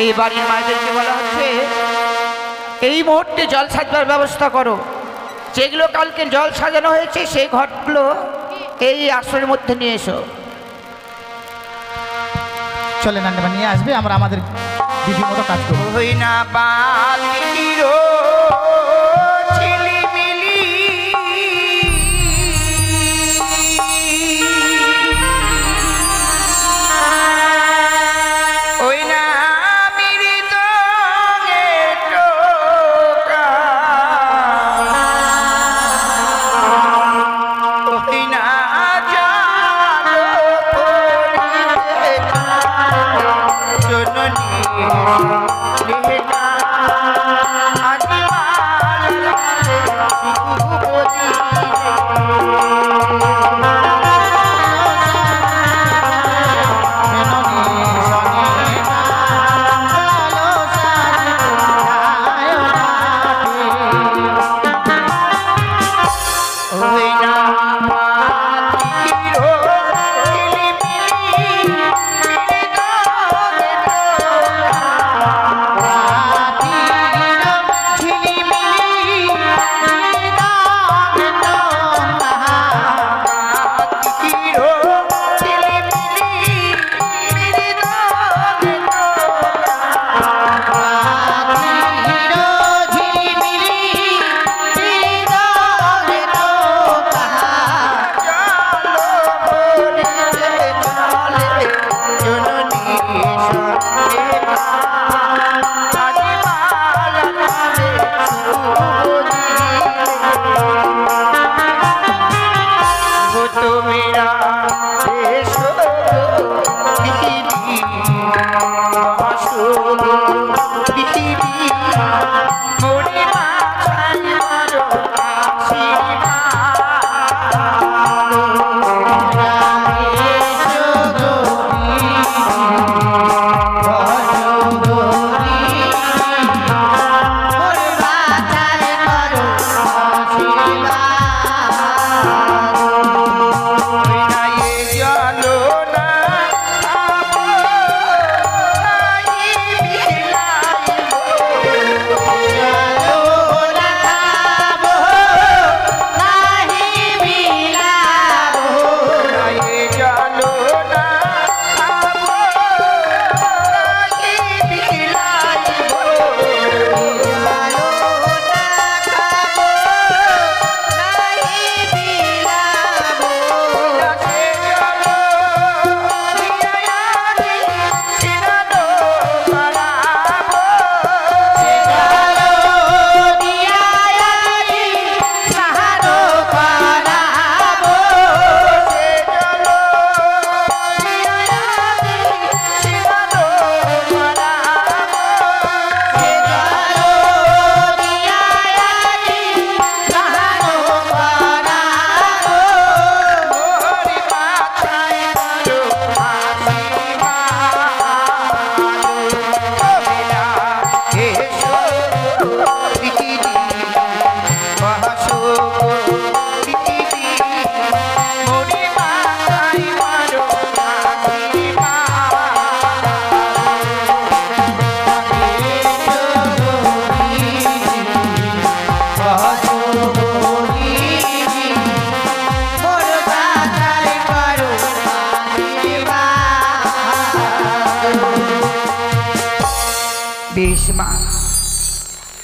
এই বাড়ির মায়েদেরকে বলা হচ্ছে এই মুহূর্তে জল সাজবার ব্যবস্থা করো। যেগুলো কালকে জল সাজানো হয়েছে সেই ঘটগুলো এই আসরের মধ্যে নিয়ে এসো। চলে নান্ডবা নিয়ে আসবে, আমরা আমাদের বিধি মতো কাজ করবো। হই না বালির ঝিলিমিলি ওই না মৃদঙ্গের টোকা ওই না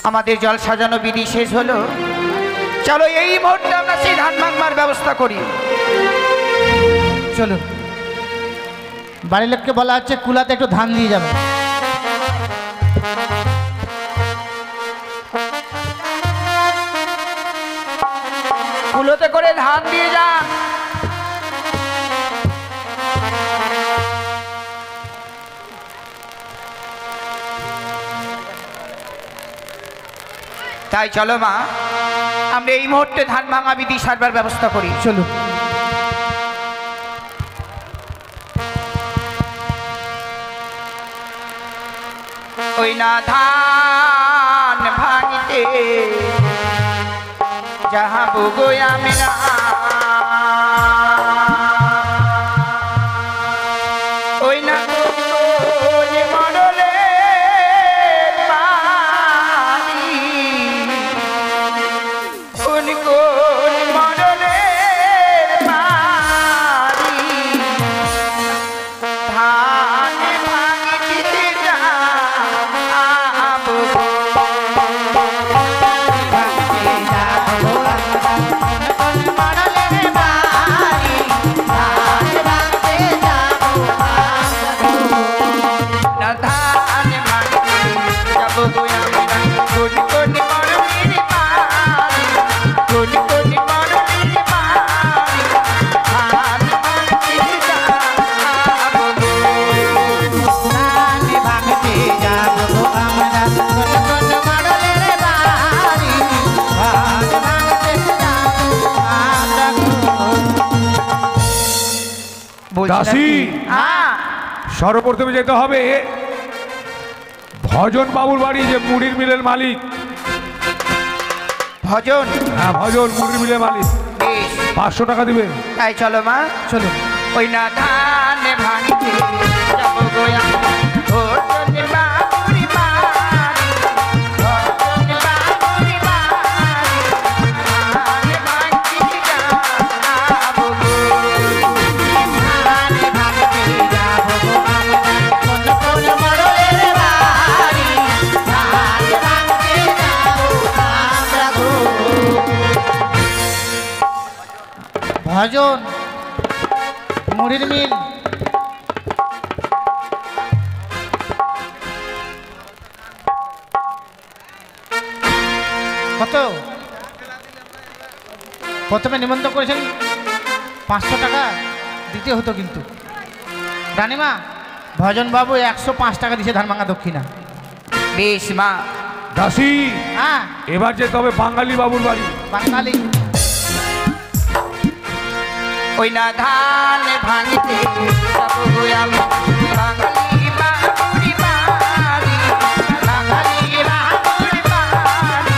আমাদের জল সাজানো বিধি শেষ হলো। চলো এই মুহূর্তে আমরা সেই ধান ভাঙবার ব্যবস্থা করি। চলো, বাড়ির লোককে বলা হচ্ছে কুলাতে একটু ধান দিয়ে যাবে। কুলোতে করে ধান দিয়ে যা। তাই চলো মা, আমরা এই মুহূর্তে ধান ভাঙা বিধি সারবার ব্যবস্থা করি। চলো। ওই না ধান ভাঙিতে যাহা বুগোয়া মেলা ওই না মরলে বলছিলাম দাসী। কি? হ্যাঁ সর্বপ্রথমে যেতে হবে ভজন বাবুর বাড়ি, যে মুড়ির মিলের মালিক। ভজন। হ্যাঁ, ভজন মুড়ির মিলের মালিক। বেশ 500 টাকা দিবে। তাই চলো মা। চলুন। ওই না ধান ভাঙতে যাবো গো আমি, ভজন বাবুর বাড়ি, ভজন বাবুর বাড়ি, ধান ভাঙতে যাবো গো, ধান ভাঙতে যাবো গো আমরা, কোন কোন মোড়লের বাড়ি, ধান ভাঙতে যাবো আমরা গো। ভজন মুড়ির মিল। কত? প্রথমে নিমন্ত্রণ করেছেন 500 টাকা দিতে হতো, কিন্তু রানীমা ভজন বাবু 105 টাকা দিয়েছে ধানভাঙা দক্ষিণা। বেশ মা। দাসী, হ্যাঁ এবার যেতে হবে বাঙালি বাবুর বাড়ি। বাঙালি। ওই না ধান ভাঙতে যাবো গো আমি, বাঙালি বাবুর বাড়ি, বাঙালি বাবুর বাড়ি,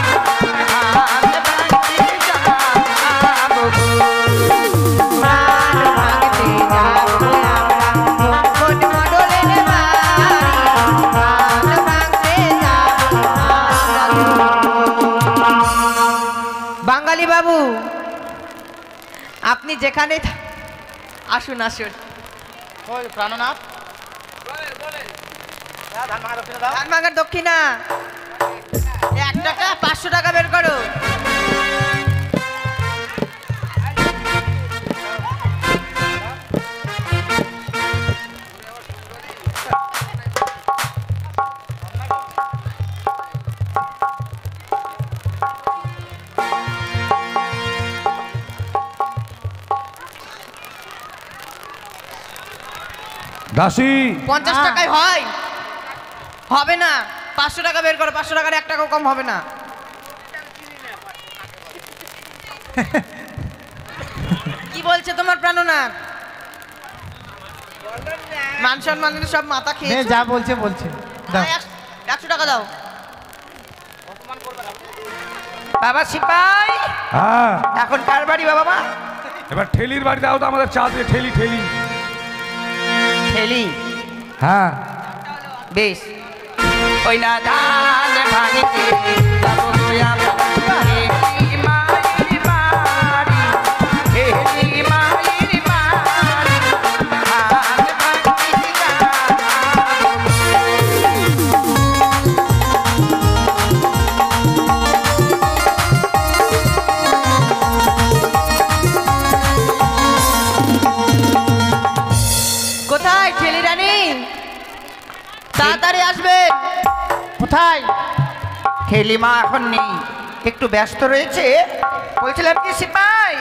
ধান ভাঙতে যাবো গো, ধান ভাঙতে যাবো আমরা, কোন মোড়লের বাড়ি, ধান ভাঙতে যাবো আমরা গো। বাঙালি বাবু, আপনি যেখানে আসুন আসুন। ওই প্রাণনাথ ধানভাঙার দক্ষিণা 1 টাকা, 500 টাকা বের করো। দাসী, 50 টাকায় হয়? হবে না, 500 টাকা বের করো। 500 টাকার 1 টাকাও কম হবে না। কি বলছে তোমার প্রাণনাথ? মান সম্মান সব মাথা মেয়ে খেয়ে যা বলছে বলছে। দাও। 100 টাকা দাও। বাবা সিপাই, হ্যাঁ, এখন কার বাড়ি বাবা মা? এবার ঠেলির বাড়ি দাও তো আমাদের, চা দিয়ে ঠেলি ঠেলি। ঠেলি। হ্যাঁ, বেশ। ওই না ধান ভাঙতে যাবো গো আমি, ঠেলি মায়ের বাড়ি, ঠেলি মায়ের বাড়ি, ধান ভাঙতে যাবো গো। কোথায় ঠেলি রানী? তাড়াতাড়ি আসবে। কোথায়? ঠেলি মা এখন নেই, একটু ব্যস্ত রয়েছে। বলছিলাম কি সিপাই,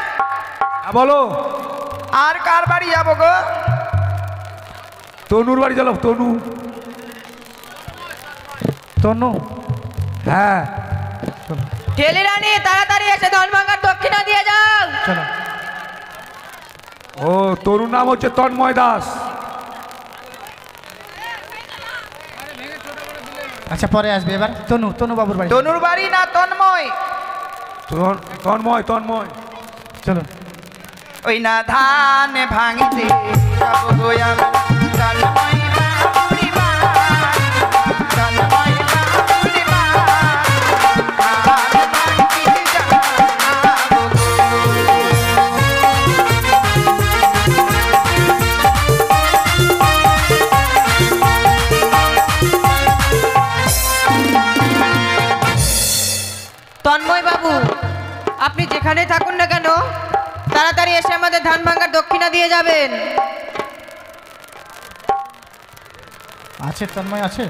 হ্যাঁ, বলো। আর কার বাড়ি যাবো গো? তনুর বাড়ি চলো, তনু। তনু। হ্যাঁ, ঠেলি রানী তাড়াতাড়ি এসে ধানভাঙার দক্ষিণা দিয়ে যাও। চলো। ও তনুর নাম হচ্ছে তন্ময় দাস। আচ্ছা পরে আসবে। এবার তনু, তনু বাবুর বাড়ি। তনুর বাড়ি না তন্ময়? তন্ময়, তন্ময়। চলুন। ওই না ধান ভাঙতে যাবো গো আমি, তন্ময় বাবুর বাড়ি, তন্ময় বাবুর বাড়ি, ধান ভাঙতে যাবো গো। তন্ময় বাবু, আপনি যেখানে থাকুন না কেন তাড়াতাড়ি এসে আমাদের ধানভাঙার দক্ষিণা দিয়ে যাবেন। আছে তন্ময়, আছে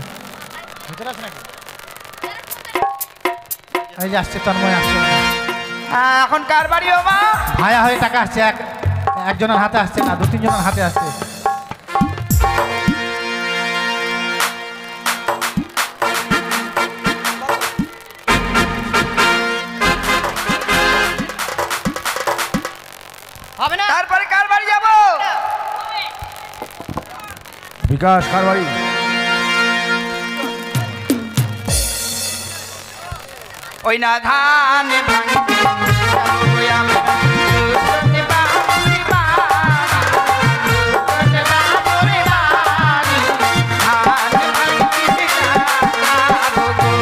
ভিতরে আছে নাকি? এই যে আসছে তন্ময়, আসছে। হ্যাঁ, এখন কার বাড়ি বাবা? ভায়া হয়ে টাকা আসছে। একজনের হাতে আসছে না, 2-3 জনের হাতে আসছে। হবে না। তারপরে কার বাড়ি যাব? বিকাশ কার বাড়ি? ওই না ধান ভাঙিতে যাবো আমরা দুজনে বাবুরি বাড়ি, দুজনে বাবুরি বাড়ি, ধান ভাঙিতে যাবো গো।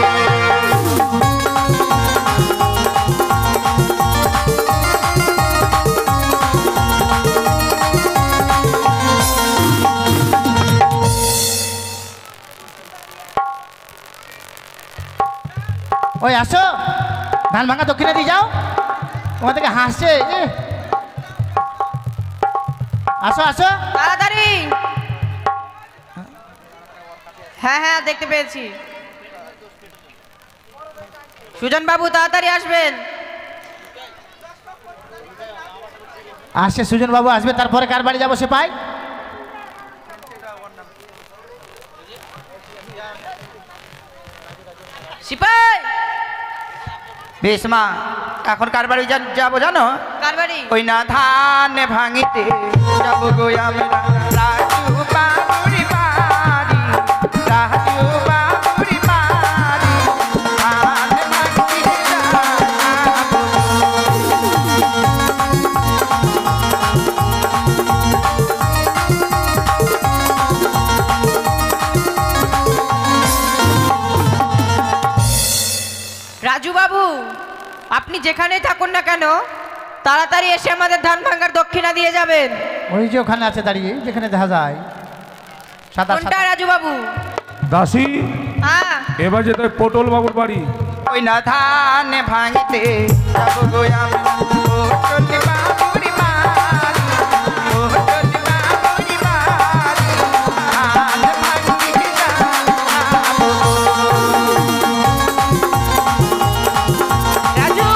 ওই আসো, ধান ভাঙা দক্ষিণে দিয়ে যাও। তোমার থেকে হাসছে এ। আসো আসো। তাড়াতাড়ি। হ্যাঁ হ্যাঁ দেখতে পেয়েছি। সুজন বাবু তাড়াতাড়ি আসবেন। আসছে সুজন বাবু আসবে, তারপরে কার বাড়ি যাবো সে পাই। সিপাই বেশ মা, এখন কার বাড়ি যাবো জানো? কার বাড়ি? ওই না ধান ভাঙিতে যাবো গো আমরা রাজু বাবুরি বাড়ি, রাজু বাবুরি বাড়ি, ধান ভাঙিতে যাবো। রাজু বাবু, আপনি যেখানেই থাকুন না কেন তাড়াতাড়ি এসে আমাদের ধান ভাঙার দক্ষিণা দিয়ে যাবেন। ওই যে ওখানে আছে দাঁড়িয়ে, যেখানে দেখা যায় সাদা কোনটা সাদা। রাজু বাবু? দাসী, হ্যাঁ এবার যেতে হয় পটল বাবুর বাড়ি। ওই না ধান ভাঙিতে যাবো গো আমরা পটল বাবুরি বাড়ি, পটল বাবুরি বাড়ি, ধান ভাঙিতে যাবো গো। রাজু,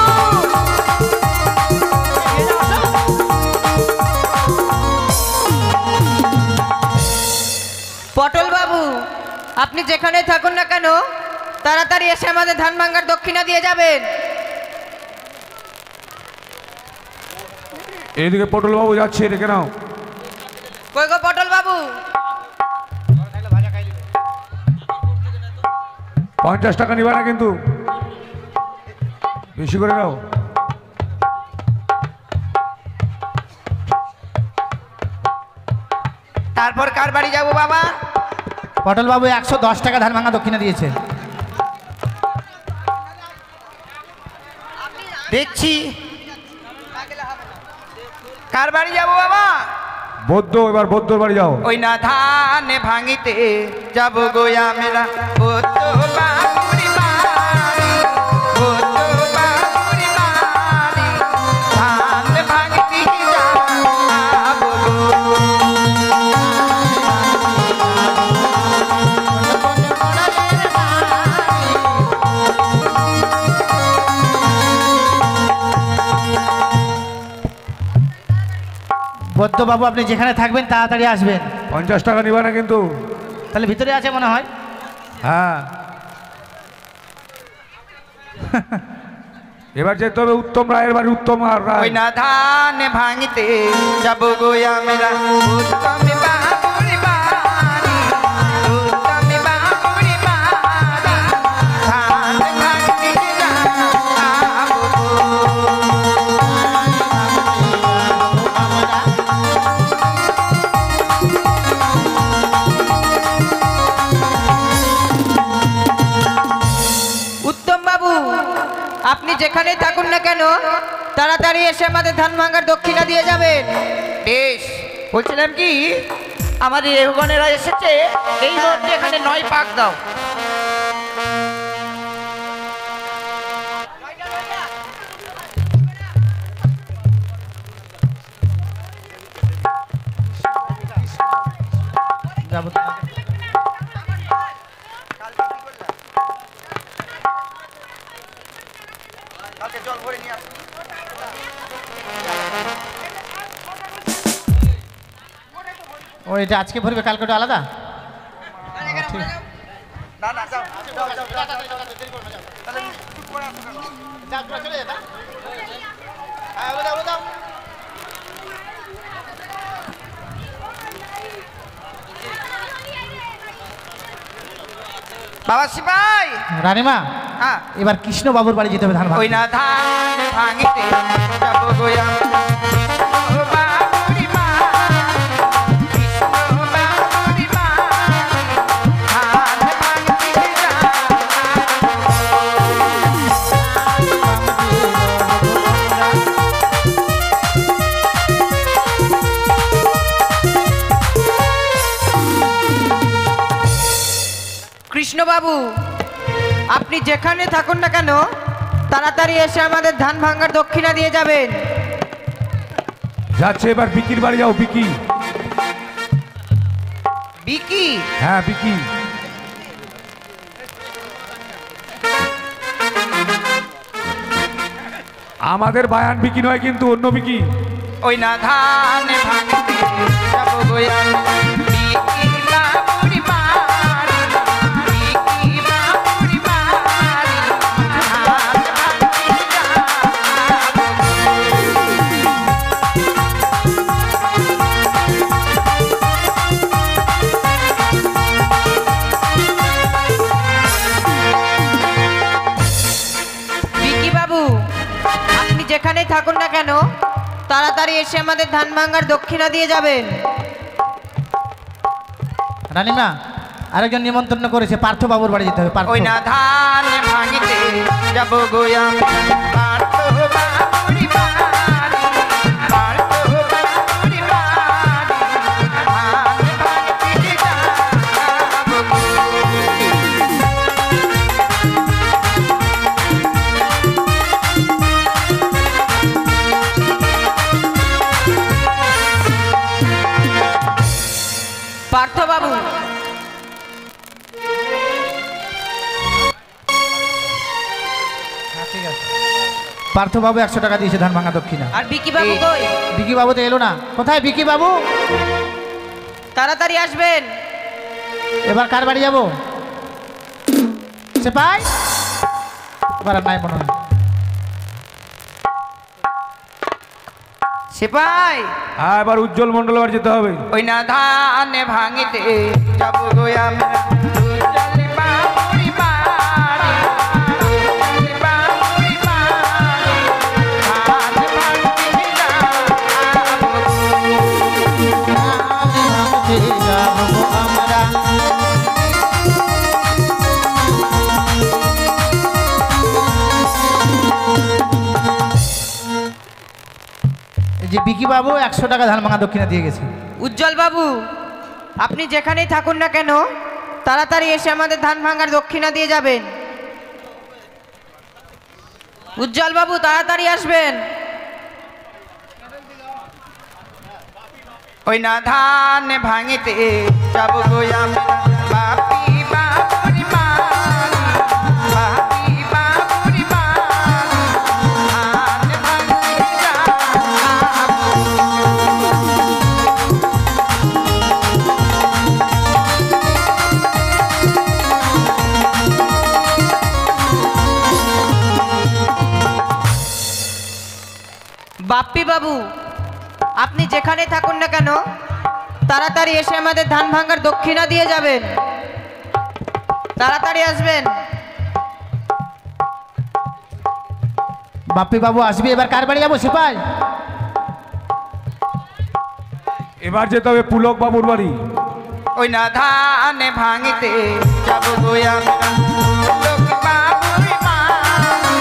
পটল বাবু, আপনি যেখানে থাকুন না কেন তাড়াতাড়ি এসে আমাদের ধান ভাঙার দক্ষিণা দিয়ে যাবেন। এইদিকে পটল বাবু যাচ্ছে, রেখে নাও। কই গো পটল বাবু? 50 টাকা নিবা না কিন্তু, বেশি করে নাও। তারপর কার বাড়ি যাবো বাবা? পটল বাবু 110 টাকা ধান ভাঙা দক্ষিণে দিয়েছে। দেখছি কার বাড়ি যাবো বাবা? বৌদ্ধ, এবার বৌদ্ধর বাড়ি যাও। ওই না ধান ভাঙিতে যাবো গো আমরা বৌদ্ধ বাবুরি বাড়ি, বৌদ্ধ বাবুরি বাড়ি, ধান ভাঙিতে যাবো গো। বদ্ধ বাবু, আপনি যেখানে থাকবেন তাড়াতাড়ি আসবেন। 50 টাকা নিবা না কিন্তু। তাহলে ভিতরে আছে মনে হয়। হ্যাঁ, এবার যেতে হবে উত্তম রায়ের বাড়ি, উত্তম আর ওই রায়। না ধান ভাঙিতে যাবো গো আমরা উত্তম বাবুরি বাড়ি, উত্তম বাবুরি বাড়ি, ধান ভাঙিতে যাবো গো। উত্তম বাবু, আপনি যেখানেই থাকুন না কেন তাড়াতাড়ি এসে আমাদের ধান ভাঙার দক্ষিণা দিয়ে যাবেন। বেশ, বলছিলাম কি আমাদের রেহগণেরা এসেছে, এই মুহূর্তে এখানে 9 পাক দাও। যাবো। জল ভরে নিয়ে আসো। ও এটা আজকে ভরবে, কালকে ওটা আলাদা। ঠিক। না না যাও যাও যাও যাও। তাহলে চলে যেতা। হ্যাঁ, ওটা দাও। বাবা সিপাই। রানীমা হ্যাঁ, এবার কৃষ্ণ বাবুর বাড়ি যেতে হবে ধান ওই ভাঙতে। না ধান ভাঙিতে যাবো গোয়া কৃষ্ণ বাবুরি মা, কৃষ্ণ বাবুরি মা, ধান ভাঙিতে যাবো। কৃষ্ণবাবু, আপনি যেখানে থাকুন না কেন তাড়াতাড়ি এসে আমাদের ধান ভাঙার দক্ষিণা দিয়ে যাবেন। যাচ্ছে এবার বিকির বাড়ি যাও, বিকি। বিকি? হ্যাঁ বিকি। আমাদের বায়ান বিকি নয় কিন্তু, অন্য বিকি। ওই না ধান ভাঙিতে যাবো গোয়া বিকি বাবুরি মা, বিকি বাবুরি মা, ধান ভাঙিতে যাবো। বিকি বাবু, আপনি যেখানেই থাকুন না কেন তাড়াতাড়ি এসে আমাদের ধান ভাঙার দক্ষিণা দিয়ে যাবেন। রানীমা আরেকজন নিমন্ত্রণ করেছে, পার্থ বাবুর বাড়ি যেতে হবে। পার্থ। ওই না ধান ভাঙিতে যাবো গোয়া পার্থ বাবুরি বাড়ি, পার্থ বাবুরি বাড়ি, ধান ভাঙিতে যাবো। পার্থবাবু, হ্যাঁ, ঠিক আছে। পার্থ বাবু 100 টাকা দিয়েছে ধান ভাঙা দক্ষিণা। আর বিকি বাবু কই? বিকি বাবু তো এলো না। কোথায় বিকি বাবু? তাড়াতাড়ি আসবেন। এবার কার বাড়ি যাবো? সেপাই এবার আর নাই মনে হয়। সিপাই, হ্যাঁ এবার উজ্জ্বল মন্ডল বাড়ি যেতে হবে। ওই না ধান ভাঙিতে যাবো গোয়া উজ্জ্বল বাবুরি বাড়ি, উজ্জ্বল বাবুরি বাড়ি, ধান ভাঙিতে যাবো। এই যে বিকি বাবু 100 টাকা ধান ভাঙা দক্ষিণা দিয়ে গেছে। উজ্জ্বল বাবু, আপনি যেখানেই থাকুন না কেন তাড়াতাড়ি এসে আমাদের ধান ভাঙার দক্ষিণা দিয়ে যাবেন। উজ্জ্বল বাবু, তাড়াতাড়ি আসবেন। ওই না ধান ভাঙিতে যাবো গোয়া বাপি বাবুরি বাড়ি, বাপি বাবুরি বাড়ি, ধান ভাঙিতে যাবো। বাপ্পি বাবু, আপনি যেখানে থাকুন না কেন তাড়াতাড়ি এসে আমাদের ধান ভাঙার দক্ষিণা দিয়ে যাবেন। তাড়াতাড়ি আসবেন। বাপ্পি বাবু আসবি। এবার কার বাড়ি যাবো? সিপাই এবার যেতে হবে পুলক বাবুর বাড়ি। ওই না ধান ভাঙিতে যাবো গোয়া পুলক বাবুরি বাড়ি,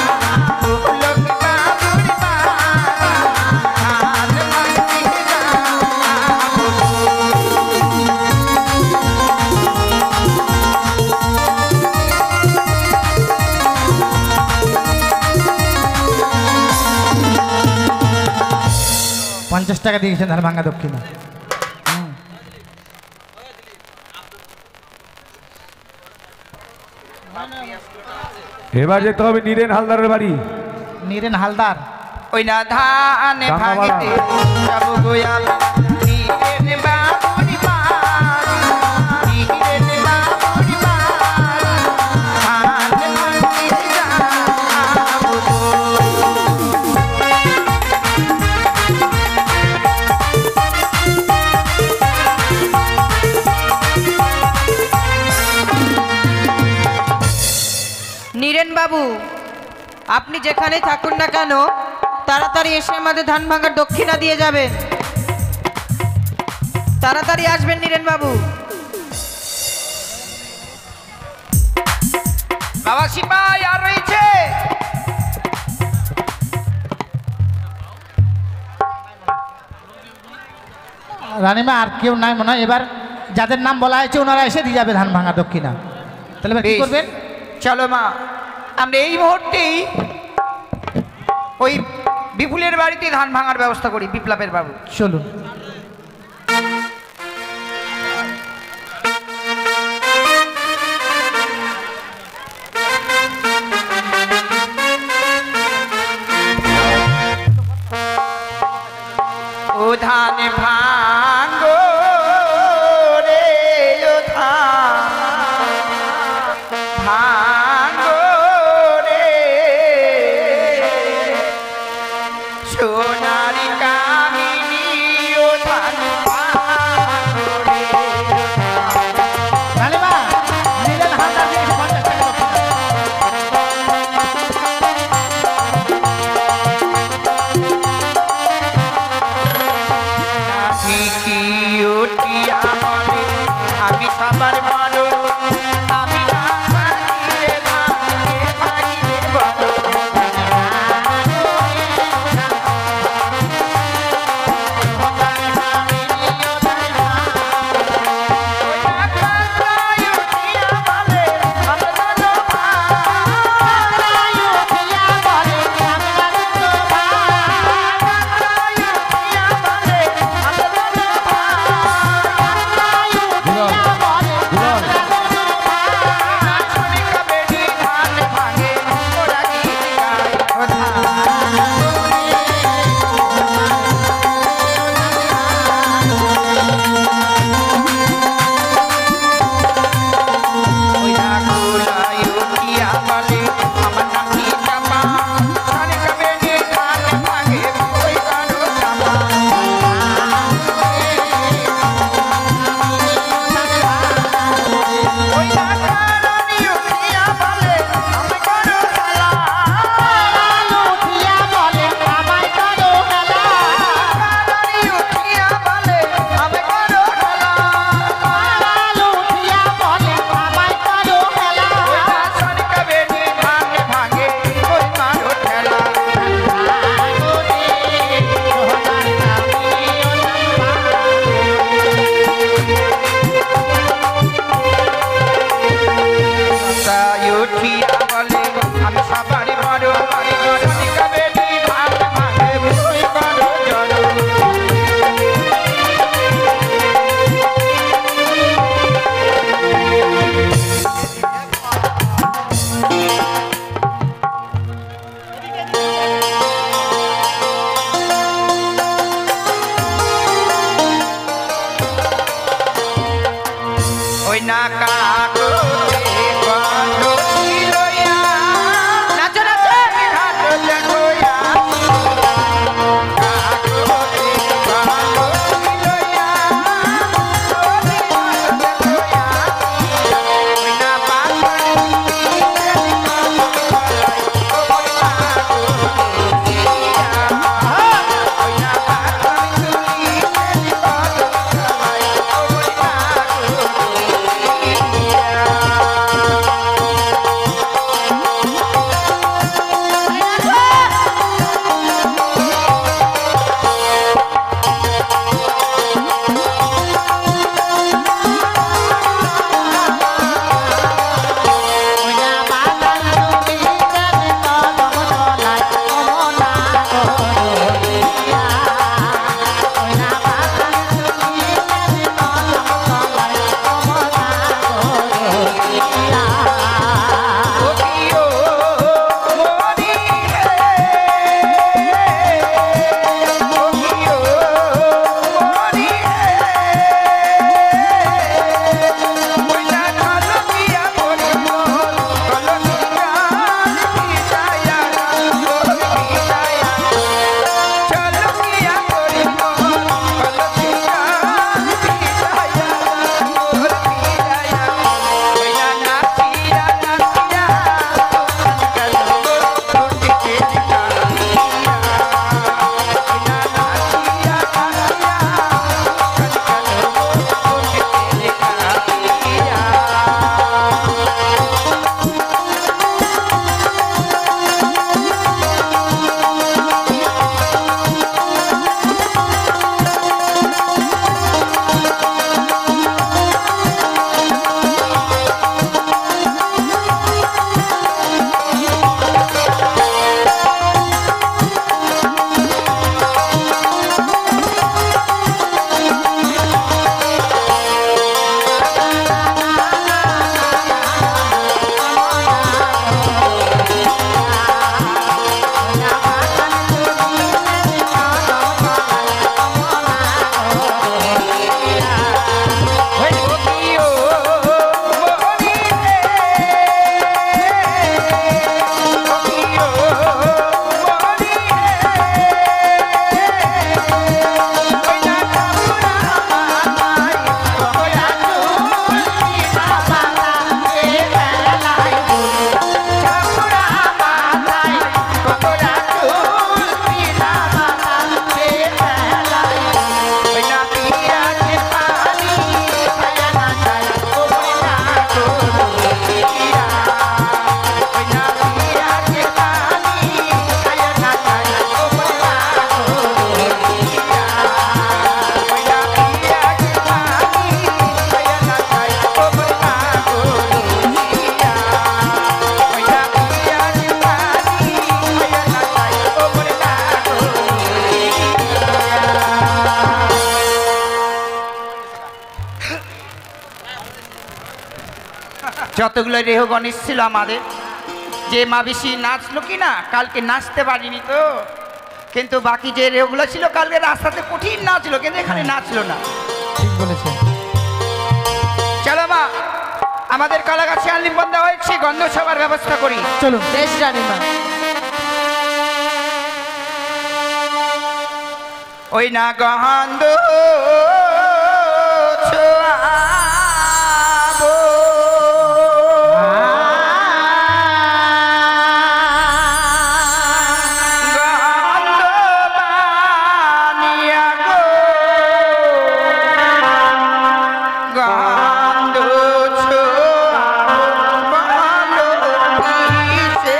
পুলক বাবুরি বাড়ি, ধান ভাঙিতে যাবো। পঞ্চাশ টাকা দিয়েছেন ধান ভাঙা দক্ষিণা। এবার যেতে হবে নীরেন হালদারের বাড়ি। নীরেন হালদার। ওই না ধান ভাঙিতে যাবো গোয়া নীরেন বাবুরি বাড়ি, নীরেন বাবুরি বাড়ি, ধান ভাঙিতে যাবো। বাবু, আপনি যেখানে থাকুন না কেন তাড়াতাড়ি এসে আমাদের ধান ভাঙার দক্ষিণা দিয়ে যাবেন। তাড়াতাড়ি আসবেন নীরেন বাবু। বাবা সিপাই আর রয়েছে? রানীমা আর কেউ নাই মনে হয়। এবার যাদের নাম বলা হয়েছে ওনারা এসে দিয়ে যাবে ধান ভাঙা দক্ষিণা। তাহলে এবার কি বেশ। করবেন? চলো মা, আমরা এই মুহূর্তেই ওই বিপুলের বাড়িতে ধান ভাঙার ব্যবস্থা করি। বিপ্লবের বাবু চলুন। ও ধান ভাঙ্গো রে, ও ধান ভাঙ্গো রে, সোনারি কামিনী ও ধান ভাঙ্গো রে। রানীমা, নীরেন হালদার দিয়ে 50 টাকা দক্ষিণা। ঠিকই উঠিয়া বলে আমি সবার বড়, আমি না ভাঙিলে ভাঙিলে ভাঙিলে বড়। যতগুলো রেহগণ এসেছিল আমাদের, যে মা বেশি নাচলো কি না, কালকে নাচতে পারিনি তো, কিন্তু বাকি যে রেহগুলো ছিল কালকে রাস্তাতে কঠিন নাচলো, কিন্তু এখানে নাচলো না। ঠিক বলেছেন। চলো মা, আমাদের কলা গাছে আলিম বন্ধা হয়েছে, গন্ধ সবার ব্যবস্থা করি। চলুন। বেশ রানীমা। ওই না গন্ধ ছোঁয়াবো, গন্ধ বানিয়া গো, গন্ধ ছোঁয়াবো, গন্ধ পিছে।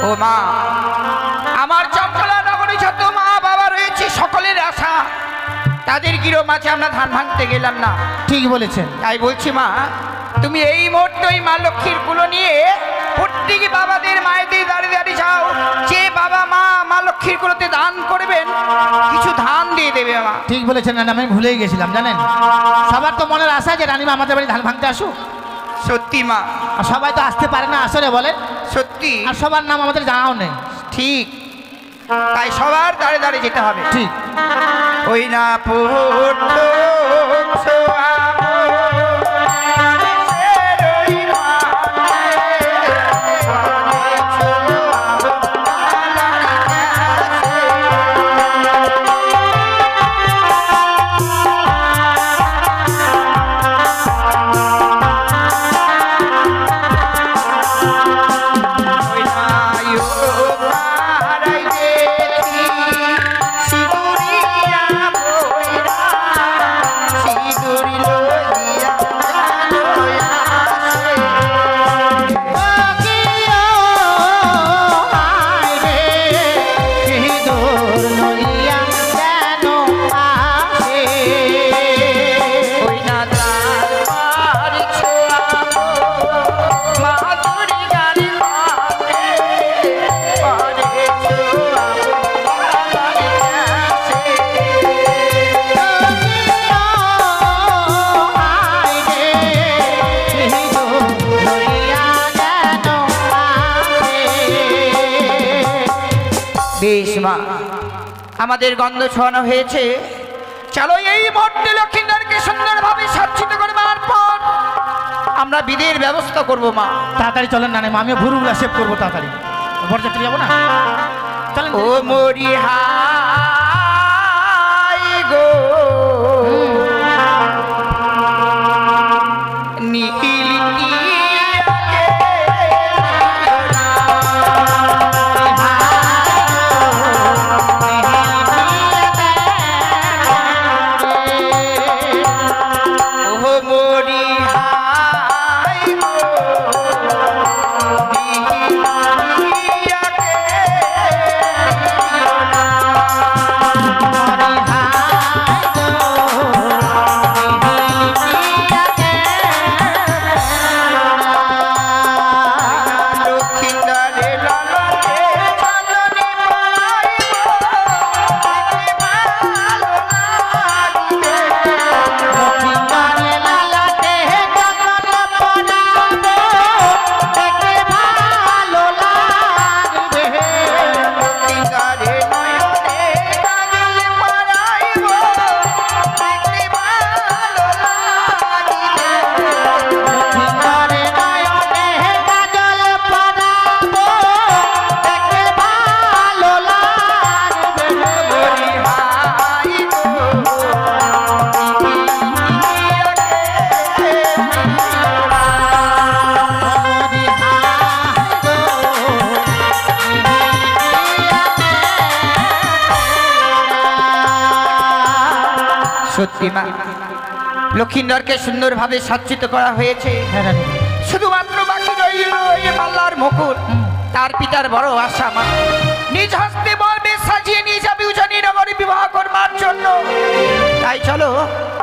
ও মা, আমার চম্পলা নগরী যত মা বাবা রয়েছে সকলের আশা, তাদের গিরো মাঝে আমরা ধান ভাঙতে গেলাম না। ঠিক বলেছেন। তাই বলছি মা, তুমি এই মুহূর্তে ওই মা লক্ষ্মীর কুলো নিয়ে প্রত্যেকে বাবাদের মায়েদের দাঁড়িয়ে দাঁড়িয়ে যাও, যে বাবা মা মা লক্ষ্মীর কুলোতে দান করবেন কিছু ধান দিয়ে দেবে মা। ঠিক বলেছেন রানী, আমি ভুলেই গেছিলাম জানেন। সবার তো মনের আশা যে রানীমা আমাদের বাড়ি ধান ভাঙতে আসুক, সত্যি মা, আর সবাই তো আসতে পারে না আসলে বলেন, সত্যি। আর সবার নাম আমাদের জানাও নেই। ঠিক, তাই সবার দাঁড়িয়ে দাঁড়িয়ে যেতে হবে। ঠিক। ওই না পুত্র ছোঁয়াবো, সেরই মানে ছোঁয়াবো, ওই না ইয়ো পাড়ায় দেখি সিঁদুরিয়া বইরা, সিঁদুরি লইয়া জানোই আসে। ওই না তার পার ছোঁয়াবো, মাধুরী গানে পারে, পারে ছোঁয়াবো, পারে আসে। বেশ মা, আমাদের গন্ধ ছোঁয়ানো হয়েছে, চলো এই মুহূর্তে লক্ষ্মীনারকে সুন্দরভাবে সজ্জিত করবার পর আমরা বিধির ব্যবস্থা করব মা। তাড়াতাড়ি চলেন রানীমা, আমিও ভুরুগুলা সেভ করবো তাড়াতাড়ি। বরযাত্রী যাবো না, চলেন। ও মরি হাই গো নীল সত্যি মা, লক্ষ্মীন্দরকে সুন্দরভাবে সজ্জিত করা হয়েছে। হ্যাঁ রানী। শুধুমাত্র বাকি রইল এই পাল্লার মুকুট। তার পিতার বড় আশা মা, নিজ হস্তে বলবে সাজিয়ে নিয়ে যাবে উজানি নগরে বিবাহ করবার জন্য। তাই চলো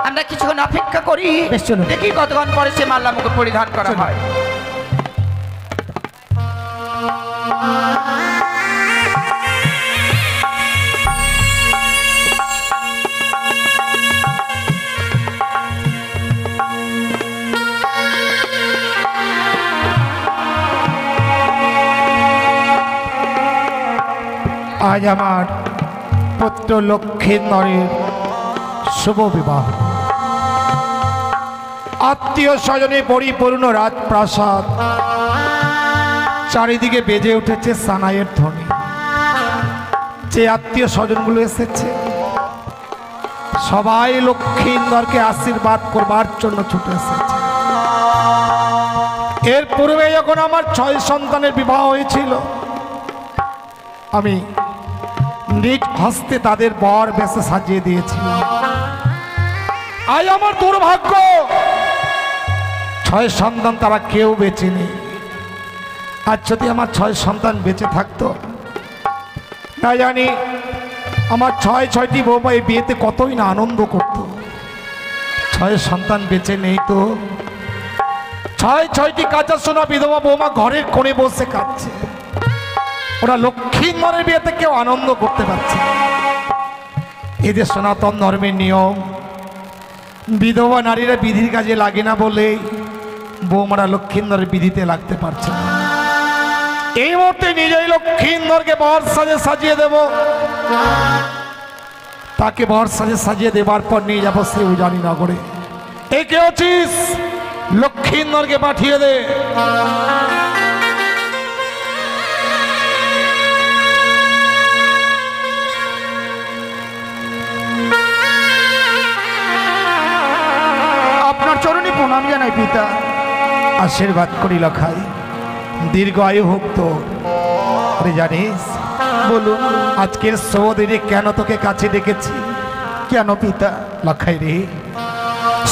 আমরা কিছুক্ষণ অপেক্ষা করি, বেশ, চলুন। দেখি কতক্ষণ পরে সে মাল্লা মুখে পরিধান করা হয়। আজ আমার পুত্র লক্ষ্মীন্দরের শুভ বিবাহ। আত্মীয় স্বজনে পরিপূর্ণ রাজপ্রাসাদ, চারিদিকে বেজে উঠেছে সানাইয়ের ধ্বনি। যে আত্মীয় স্বজনগুলো এসেছে সবাই লক্ষ্মীন্দরকে আশীর্বাদ করবার জন্য ছুটে এসেছে। এর পূর্বে যখন আমার 6 সন্তানের বিবাহ হয়েছিল, আমি নিজ হস্তে তাদের বর বেশে সাজিয়ে দিয়েছিলাম। আজ আমার দুর্ভাগ্য, 6 সন্তান তারা কেউ বেঁচে নেই। আর যদি আমার 6 সন্তান বেঁচে থাকতো, না জানি আমার 6টি বৌমা এই বিয়েতে কতই না আনন্দ করত। 6 সন্তান বেঁচে নেই তো 6টি কাঁচা সোনা বিধবা বৌমা ঘরের কোণে বসে কাঁদছে। ওরা লক্ষ্মীন্দরের বিয়েতে কেউ আনন্দ করতে পারছে না। এই যে সনাতন ধর্মের নিয়ম, বিধবা নারীরা বিধির কাজে লাগে না বলে বৌমারা লক্ষ্মীন্দরের বিধিতে লাগতে পারছে না। এই মুহূর্তে নিজেই লক্ষ্মীন্দরকে বর সাজে সাজিয়ে দেব। তাকে বর সাজে সাজিয়ে দেবার পর নিয়ে যাবো সে উজানি নগরে। এই কে আছিস? লক্ষ্মীন্দরকে পাঠিয়ে দে। আপনার চরণে প্রণাম জানাই পিতা। আশীর্বাদ করি লখাই, দীর্ঘ আয়ু হোক তোর। আরে জানিস, বলুন। আজকের শুভ দিনে কেন তোকে কাছে ডেকেছি? কেন পিতা? লখাই রে,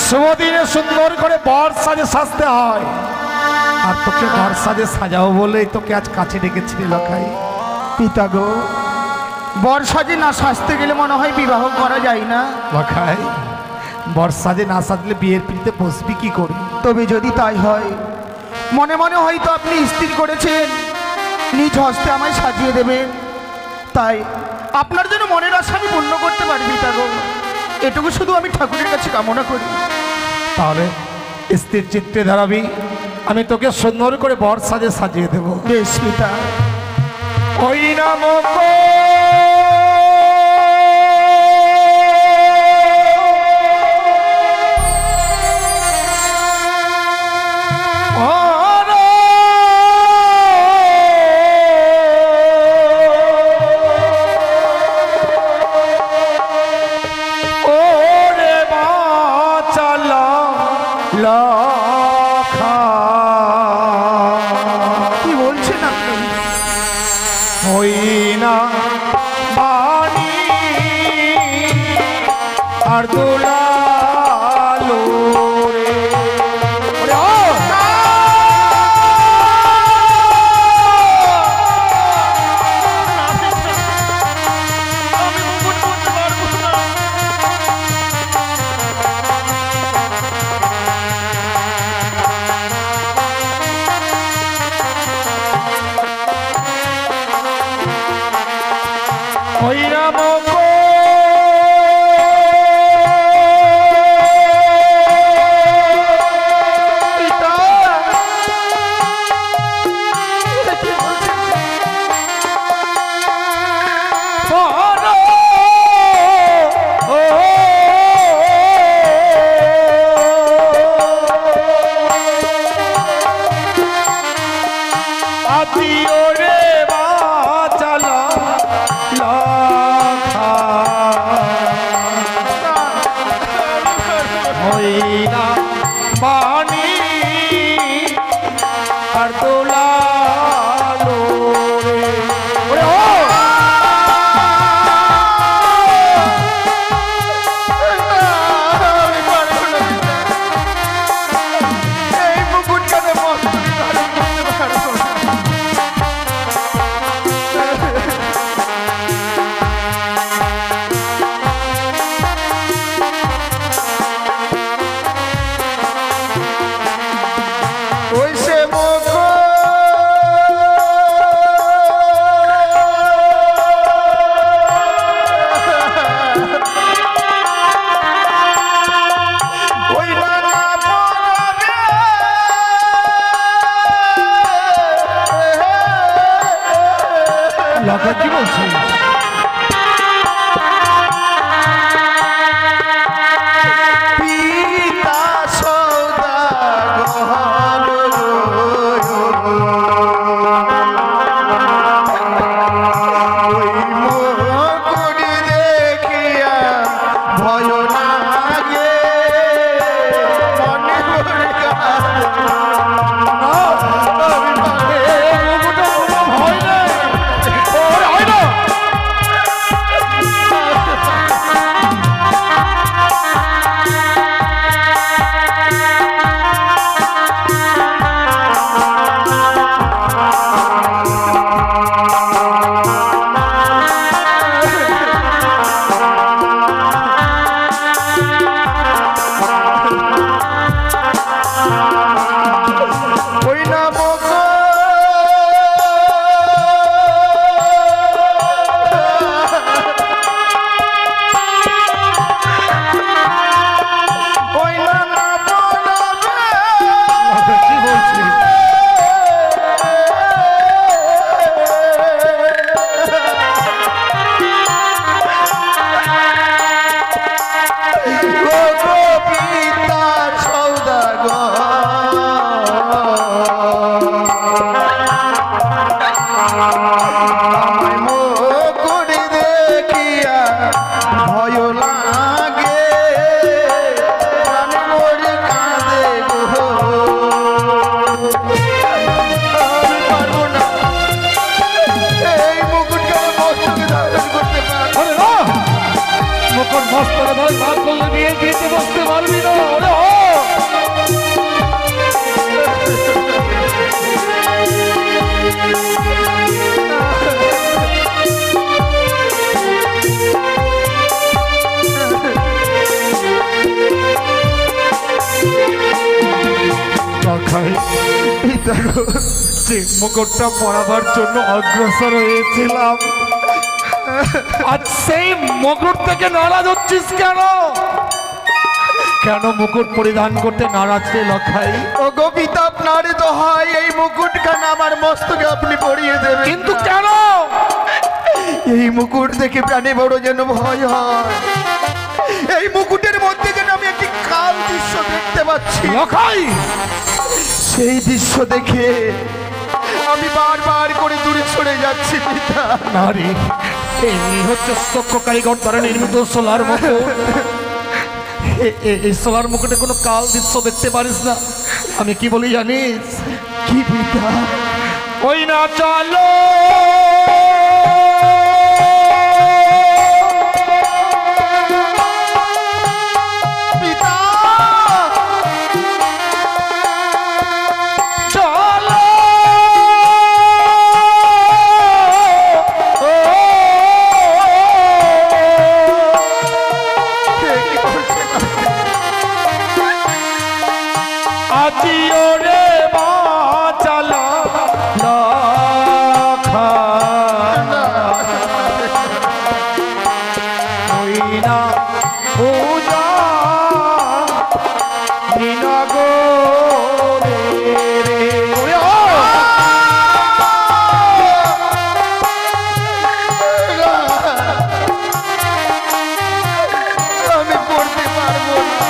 শুভ দিনে সুন্দর করে বর সাজে সাজতে হয়, আর তোকে বর সাজে সাজাও বলেই তোকে আজ কাছে ডেকেছি রে লখাই। পিতা গো, বর সাজে না সাজতে গেলে মনে হয় বিবাহ করা যায় না। লখাই, বর সাজে না সাজলে বিয়ের পিড়িতে বসবি কি করে? তবে যদি তাই হয়, মনে মনে হয়তো আপনি স্থির করেছেন নিজ হস্তে আমায় সাজিয়ে দেবেন। তাই আপনার যেন মনের আশা আমি পূর্ণ করতে পারি পিতা গো, এটুকু শুধু আমি ঠাকুরের কাছে কামনা করি। তাহলে স্থির চিত্তে দাঁড়াবি, আমি তোকে সুন্দর করে বর সাজে সাজিয়ে দেবো। বেশ পিতা। ওই নাম কি বলছেন আপনি? হই না বাণী আর দোলালো রে। ওরে ও! ওই রাম গো আমার কাকল নিয়ে যেতে বসতে পারবি না। ওরে ও! যে মুকুটটা পরাবার জন্য অগ্রসর হয়েছিলাম, আজ সেই মুকুট থেকে নারাজ হচ্ছিস কেন? কেন মুকুট পরিধান করতে নারাজ রে লখাই? ও গোপিতা, আপনার তো হয় এই মুকুটখানা আমার মস্তকে আপনি পরিয়ে দেবেন। কিন্তু কেন? এই মুকুট দেখে প্রাণে বড় যেন ভয় হয়। এই মুকুটের মধ্যে যেন আমি একটি কাল দৃশ্য দেখতে পাচ্ছি। লখাই, সেই দৃশ্য দেখে আমি বারবার করে দূরে সরে যাচ্ছি পিতা। নারী, এই হচ্ছে চক্র কারিগর দ্বারা নির্মিত সোলার মুকুট। এই সোলার মুকুটে কোনো কাল দৃশ্য দেখতে পারিস না। আমি কি বলি জানিস? কি পিতা? ওই না চলো পিতা, চলো আজিও রে মা চালা লখা হইনা পূজা নিনগো রে আমি পড়তে পারবো না।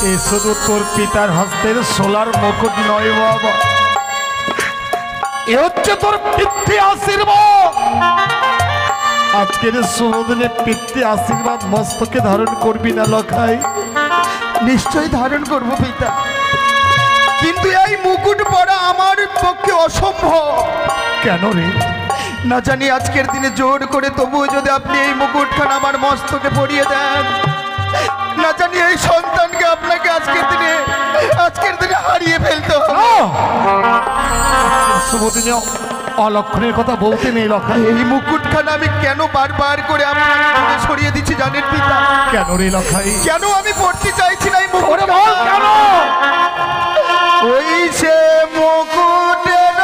এ শুধু তোর পিতার হস্তের সোলার মুকুট নয় বাবা, এ হচ্ছে তোর পিতৃ আশীর্বাদ। আজকের শুভদিনে পিতৃ আশীর্বাদ মস্তকে ধারণ করবি না লখাই? নিশ্চয়ই ধারণ করব পিতা, কিন্তু এই মুকুট পরা আমার পক্ষে অসম্ভব। কেন রে? না জানি আজকের দিনে জোর করে তবুও যদি আপনি এই মুকুটখানা আমার মস্তকে পরিয়ে দেন, না জানি এই সন্তানকে আপনাকে আজকের দিনে হারিয়ে ফেলতে হবে। শুভদিনে অলক্ষণের কথা বলতে নেই লখাই। এই মুকুটখানা আমি কেন বারবার করে আপনার দূরে সরিয়ে দিচ্ছি জানেন পিতা? কেন রে লখাই? কেন আমি পড়তে চাইছি না এই ওরে বল মুকুট? কেন? ওই সে মুকুটের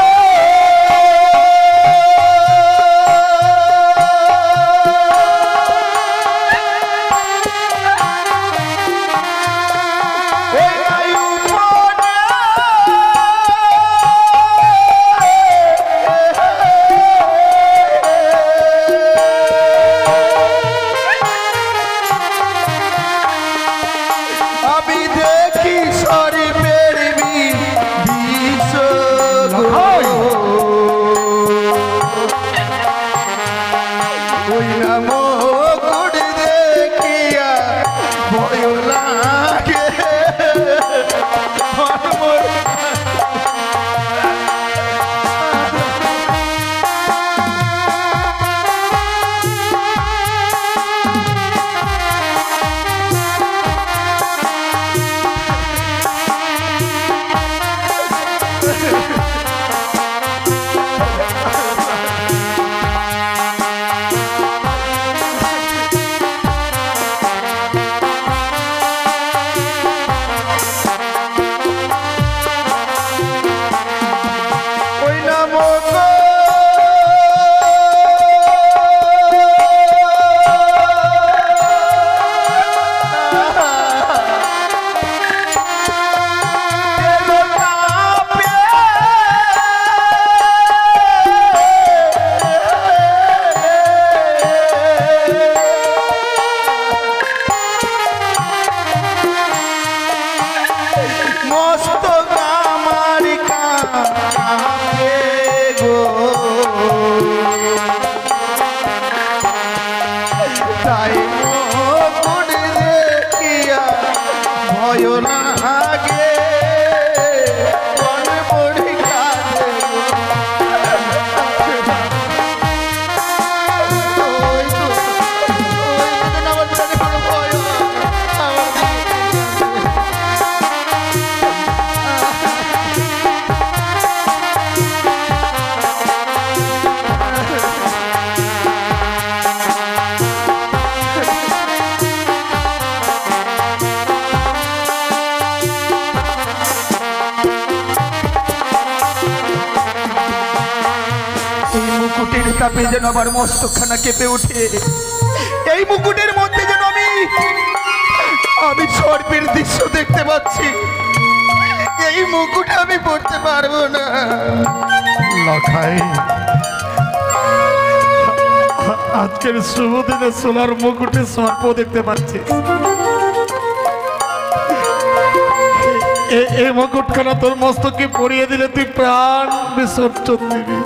আমি দেখি সরি পেরবি দিশ ওই নাম করে দেখিয়া ভয় লাগে। তাই মুকুট দেখিয়া ভয় লাগে মনে পড়ি কাঁদে ওই তো আমার প্রাণে কোনো ভয় আমার মুকুটের তাপে যেন আমার মস্তকখানা কেঁপে ওঠে। এই মুকুটের মধ্যে যেন আমি সর্পের দৃশ্য দেখতে পাচ্ছি। এই মুকুট আমি পড়তে পারবো না। লখাই, আজকের শুভ দিনে সোনার মুকুটে সর্প দেখতে পাচ্ছি। এই মুকুটখানা তোর মস্তকে পরিয়ে দিলে তুই প্রাণ বিসর্জন দিবি।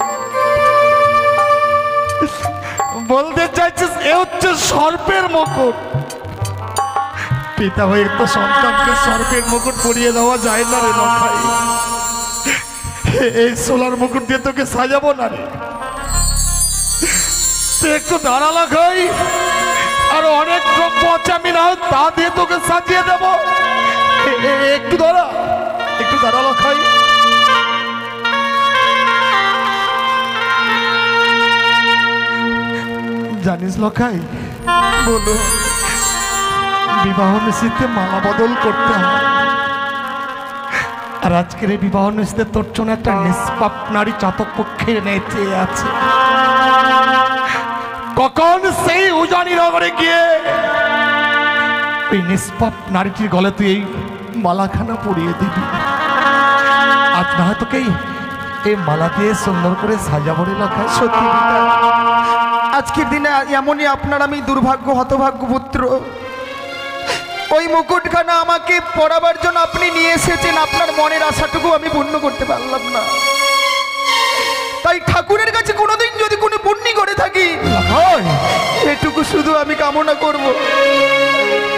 বলতে চাইছিস এ হচ্ছে সর্পের মুকুট। পিতা হয়ে তো সন্তানকে সর্পের মুকুট পরিয়ে দেওয়া যায় না রে লখাই। এই সোলার মুকুট দিয়ে তোকে সাজাবো না রে। তুই একটু দাঁড়া লখাই, আর অনেক দ্রব্য আছে আমি না তা দিয়ে তোকে সাজিয়ে দেব। একটু দাঁড়া, একটু দাঁড়া লখাই। জানিস লখাই, বলো, বিবাহ নিশ্চিতে মালা বদল করতে হয়। আর আজকের এই বিবাহ নিশ্চিতে তোর জন্য একটা নিষ্পাপ নারী চাতক পক্ষের নেচে আছে। কখন সেই উজানি নগরে গিয়ে ওই নিষ্পাপ নারীটির গলে তুই এই মালাখানা পরিয়ে দিবি। আজ না হয় তোকে এই মালা দিয়ে সুন্দর করে সাজাবো রে লখাই। সত্যি পিতা, আজকের দিনে এমনই আপনার আমি দুর্ভাগ্য হতভাগ্য পুত্র। ওই মুকুটখানা আমাকে পরাবার জন্য আপনি নিয়ে এসেছেন, আপনার মনের আশাটুকু আমি পূর্ণ করতে পারলাম না। তাই ঠাকুরের কাছে কোনোদিন যদি কোনো পুণ্যি করে থাকি, এটুকু শুধু আমি কামনা করব।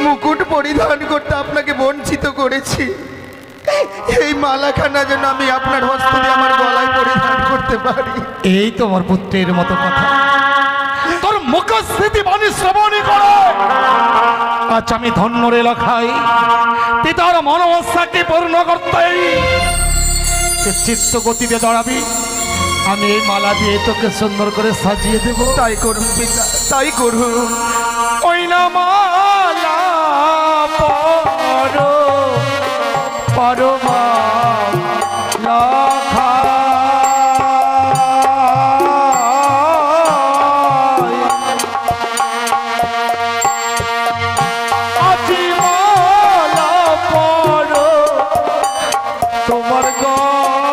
মুকুট পরিধান করতে আপনাকে বঞ্চিত করেছি, এই মালাখানা যেন আমি আপনার হস্ত দিয়ে আমার গলায় পরিধান করতে পারি। এই তো আমার পুত্রের মতো কথা। তোর মুখস্মৃতি বাণী শ্রবণী করে আজ আমি ধন্য রে লখাই। পিতার মনোবস্থাকে পূর্ণ করতে চিত্ত গতিতে দাঁড়াবি। আমি এই মালা দিয়ে তোকে সুন্দর করে সাজিয়ে দেব। তাই করুন পিতা, তাই করুন। ওই না মালা পরো পরমা লখা তোমার গলা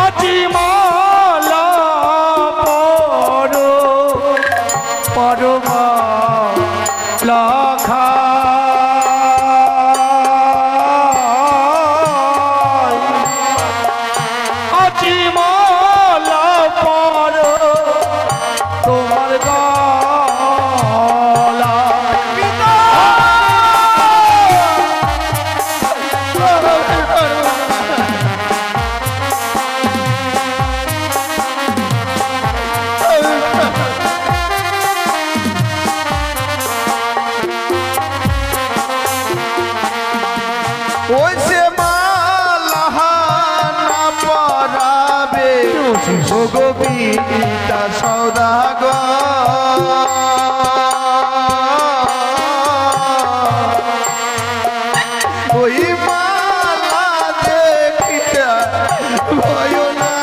আজি মালা পরো পরমা লখা আজি মালা পরো তোমার গলা ওই সে মালাহানা পরাবে ও গোবিতা সৌদাগর। ওই মালা দেখিয়া ভয় না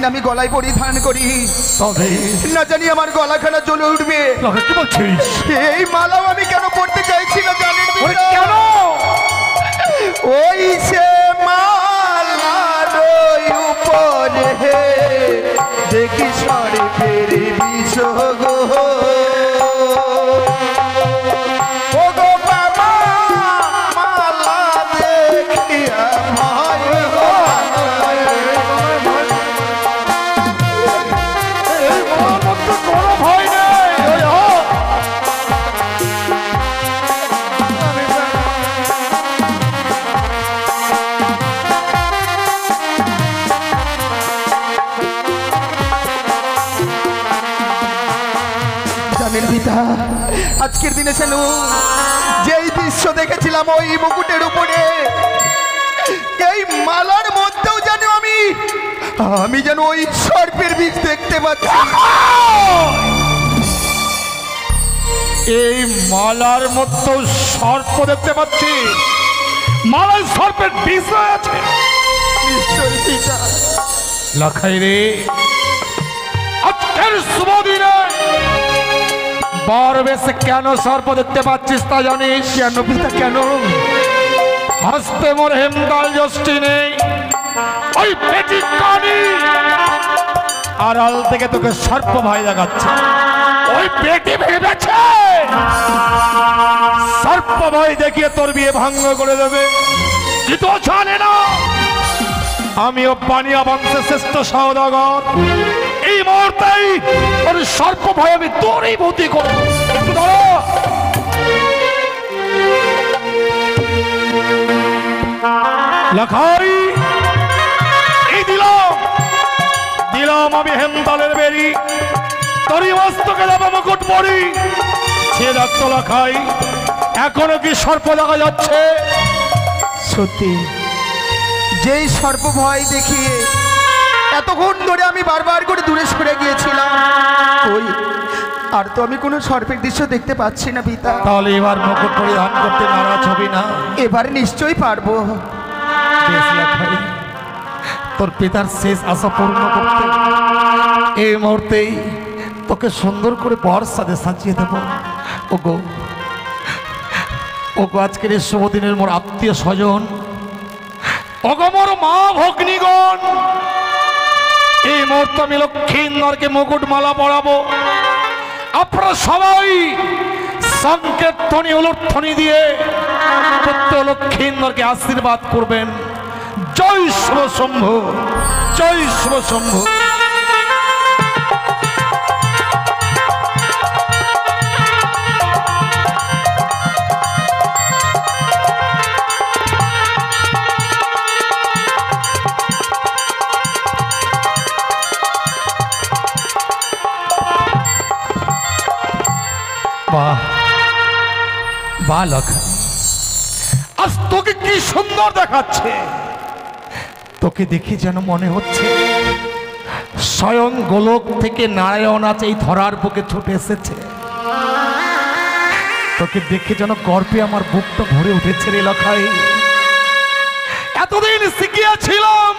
আমি গলায় পরিধান করি, তবে না জানি আমার গলাখানা জ্বলে উঠবে। লক্ষা কি বলছিস? এই মালাও আমি কেন পড়তে চাইছি না জানেন ওরে পিতা? কেন? ওই সে মালার ওই উপরে দেখি সরে ফেরে বিষগ ও গো বাবা, মালা দেখিয়া ভয় হয়। এই মালার মধ্যে কোনো ভয় নেই। ওই হোক। জানেন পিতা, আজকের দিনে যেন যেই দৃশ্য দেখেছিলাম ওই মুকুটের উপরে, এই মালার মধ্যেও যেন আমি যেন ওই সর্পের বীজ দেখতে পাচ্ছি। এই মালার মধ্যে সর্প দেখতে পাচ্ছি। মালায় সর্পের বিষ আছে। নিশ্চয়ই পিতা। লাখাই রে, আজকের শুভ দিনে বর বেশে কেন সর্প দেখতে পাচ্ছিস তা জানিস? কেন পিতা কেন? হস্তে মোর হেমকাল যষ্টি নেই, ওই পেটি কানি আড়াল থেকে তোকে সর্প ভয় দেখাচ্ছে। ওই পেটি ভেবেছে সর্প ভয় দেখিয়ে তোর বিয়ে ভঙ্গ করে দেবে, কিন্তু ও জানে না আমিও বানিয়া বংশের শ্রেষ্ঠ সওদাগর। এই মুহূর্তেই ওর সর্প ভয় আমি তোরই ভূতি করব। একটু ধরো। লাখাই, এই দিলাম আমি হেমতালের বেরি, তোরই মস্তকে যাবো মুকুট পরি। সে রক্ত লাখাই, এখনো কি সর্প দেখা যাচ্ছে? সত্যি, যেই সর্প ভয় দেখিয়ে এতক্ষণ ধরে আমি বারবার করে দূরে সরে গিয়েছিলাম, ওই আর তো আমি কোনো সর্পের দৃশ্য দেখতে পাচ্ছি না পিতা। তাহলে এবার মুকুট পরিধান করতে নারাজ হবি না? এবারে নিশ্চয়ই পারবো। বেশ লাখাই, তোর পিতার শেষ আশা পূর্ণ করতে এই মুহূর্তেই তোকে সুন্দর করে বর সাজে সাজিয়ে দেব। ওগো ওগো, আজকের এই শুভ দিনের মোর আত্মীয় স্বজন, ওগো মোর মা ভগ্নীগণ, এই মুহূর্তে আমি লক্ষ্মীন্দরকে মুকুট মালা পরাবো। আপনারা সবাই সংকেত ধ্বনি উলুধ্বনি দিয়ে পুত্র লক্ষ্মীন্দরকে আশীর্বাদ করবেন। জয় শিব শম্ভু, জয় শিব শম্ভু। বাহ বাহ লক্ষা, আজ তোকে কি সুন্দর দেখাচ্ছে। তোকে দেখে যেন মনে হচ্ছে স্বয়ং গোলক থেকে নারায়ণ আজ এই ধরার বুকে ছুটে এসেছে। তোকে দেখে যেন গর্বে আমার বুকটা ভরে উঠেছে রে লখাই। এতদিন শিখিয়াছিলাম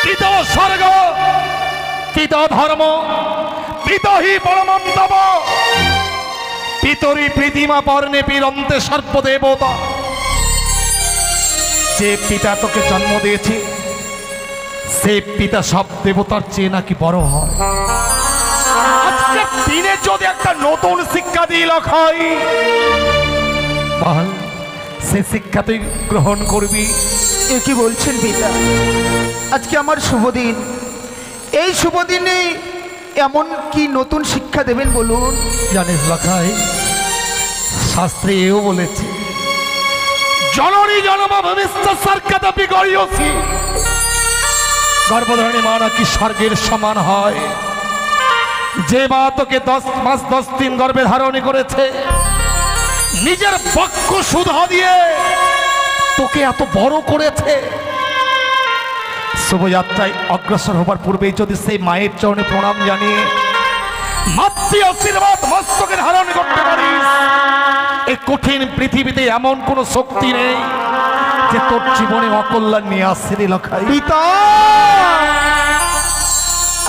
পিতা স্বর্গ, পিতা ধর্ম, পিতহি পরমন্তব, পিতরি প্রীতিমা পর্ণে পীরন্তে সর্বদেবতা। যে পিতা তোকে জন্ম দিয়েছে সে পিতা সব দেবতার চেয়ে নাকি বড় হয়। আজকে দিনে যদি একটা নতুন শিক্ষা দিই লখাই, বল সে শিক্ষা তুই গ্রহণ করবি? এ কি বলছেন পিতা? আজকে আমার শুভ দিন, এই শুভ দিনে এমন কি নতুন শিক্ষা দেবেন বলুন? জানিস লখাই, শাস্ত্রে এও বলেছে জননী জনম ভবিষ্য সর্গদপি গরিয়সি, গর্ভধারণী মা নাকি স্বর্গের সমান হয়। যে মা তোকে 10 মাস 10 দিন গর্ভে ধারণ করেছে, নিজের বক্ষ সুধা দিয়ে তোকে এত বড় করেছে, শুভযাত্রায় অগ্রসর হবার পূর্বেই যদি সেই মায়ের চরণে প্রণাম জানিয়ে মাতৃ আশীর্বাদ মস্তকে ধারণ করতে পারিস, এই কঠিন পৃথিবীতে এমন কোন শক্তি নেই যে তোর জীবনে অকল্যাণ নিয়ে আসছে রে লখাই। পিতা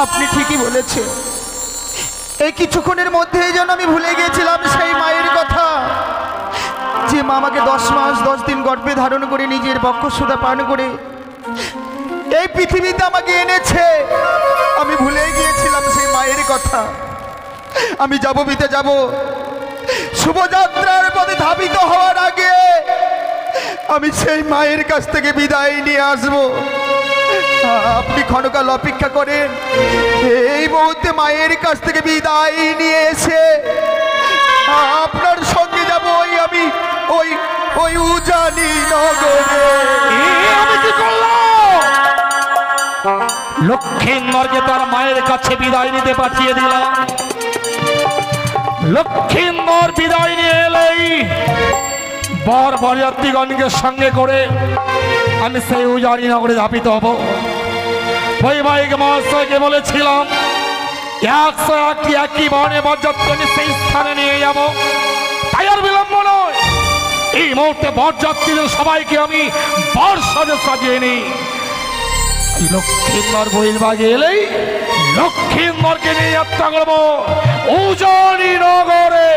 আপনি ঠিকই বলেছেন। এই কিছুক্ষণের মধ্যেই যেন আমি ভুলে গিয়েছিলাম সেই মায়ের কথা, যে মা আমাকে 10 মাস 10 দিন গর্ভে ধারণ করে নিজের বক্ষসুধা পান করে এই পৃথিবীতে আমাকে এনেছে। আমি ভুলে গিয়েছিলাম সেই মায়ের কথা। আমি যাব বিতে যাব, শুভযাত্রার পথে ধাবিত হওয়ার আগে আমি সেই মায়ের কাছ থেকে বিদায় নিয়ে আসবো। আপনি ক্ষণকাল অপেক্ষা করেন, এই মুহূর্তে মায়ের কাছ থেকে বিদায় নিয়ে এসে আপনার সঙ্গে যাব আমি ওই উজানি নগরে। আমি কি করলাম? লক্ষ্মীন্দরকে তার মায়ের কাছে বিদায় নিতে পাঠিয়ে দিলাম। লক্ষ্মীন্দর বিদায় নিয়ে এলেই বর বরযাত্রীগণকে সঙ্গে করে আমি সেই উজানি নগরে ধাপিত হব। বৈবাহিক মহাশয়কে বলেছিলাম 101টি একই বর্ণে বরযাত্রী আমি সেই স্থানে নিয়ে যাব। তাই আর বিলম্ব নয়, এই মুহূর্তে বরযাত্রীদের সবাইকে আমি বর সাজে সাজিয়ে নিই। লক্ষ্মীন্দর বহির্ভাগে এলেই লক্ষ্মীন্দরকে নিয়ে যাত্রা করবো উজানি নগরে।